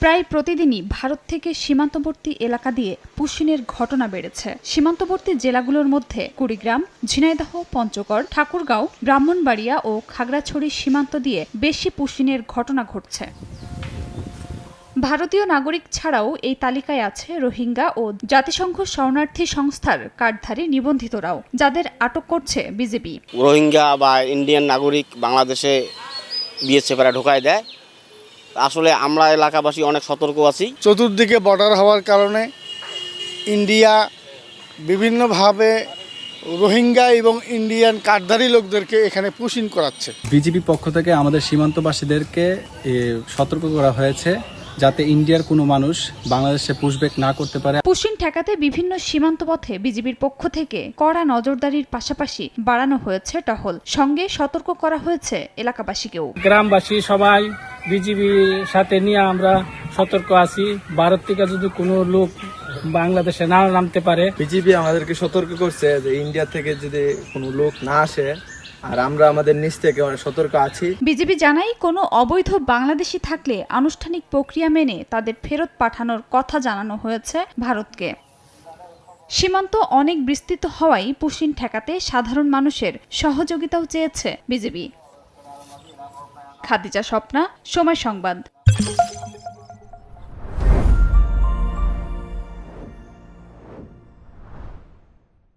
প্রায় প্রতিদিনই ভারত থেকে সীমান্তবর্তী এলাকা দিয়ে পুশিনের ঘটনা বেড়েছে। সীমান্তবর্তী জেলাগুলোর মধ্যে কুড়িগ্রাম, ঝিনাইদহ, পঞ্চগড়, ঠাকুরগাঁও, ব্রাহ্মণবাড়িয়া ও খাগড়াছড়ি সীমান্ত দিয়ে বেশি পুশিনের ঘটনা ঘটছে। ভারতীয় নাগরিক ছাড়াও এই তালিকায় আছে রোহিঙ্গা ও জাতিসংঘ শরণার্থী সংস্থার কার্ডধারী নিবন্ধিতরাও, যাদের আটক করছে বিজেপি। রোহিঙ্গা বা ইন্ডিয়ান নাগরিক বাংলাদেশে বিএসএফরা ঢোকায় দেয়। আসলে আমরা এলাকাবাসী অনেক সতর্ক আছি। চতুর্দিকে বর্ডার হওয়ার কারণে ইন্ডিয়া বিভিন্নভাবে রোহিঙ্গা এবং ইন্ডিয়ান কার্ডধারী লোকদেরকে এখানে পুশিং করাচ্ছে। বিজেপি পক্ষ থেকে আমাদের সীমান্তবাসীদেরকে সতর্ক করা হয়েছে যাতে ইন্ডিয়ার কোনো মানুষ বাংলাদেশে পুশব্যাক না করতে পারে। পুশিং ঠেকাতে বিভিন্ন সীমান্ত পথে বিজেপির পক্ষ থেকে কড়া নজরদারির পাশাপাশি বাড়ানো হয়েছে টহল, সঙ্গে সতর্ক করা হয়েছে এলাকাবাসীকেও। গ্রামবাসী সবাই বিজেপির সাথে নিয়ে আমরা সতর্ক আছি। ভারত থেকে যদি কোনো লোক বাংলাদেশে না নামতে পারে। বিজেপি আমাদেরকে সতর্ক করছে যে ইন্ডিয়া থেকে যদি কোনো লোক না আসে, আর আমরা আমাদের নিচ থেকে অনেক সতর্ক আছি। বিজেপি জানায়, কোনো অবৈধ বাংলাদেশি থাকলে আনুষ্ঠানিক প্রক্রিয়া মেনে তাদের ফেরত পাঠানোর কথা জানানো হয়েছে ভারতকে। সীমান্ত অনেক বিস্তৃত হওয়ায় পুশিং ঠেকাতে সাধারণ মানুষের সহযোগিতাও চেয়েছে বিজেপি। খাদিজা স্বপ্না, সময় সংবাদ।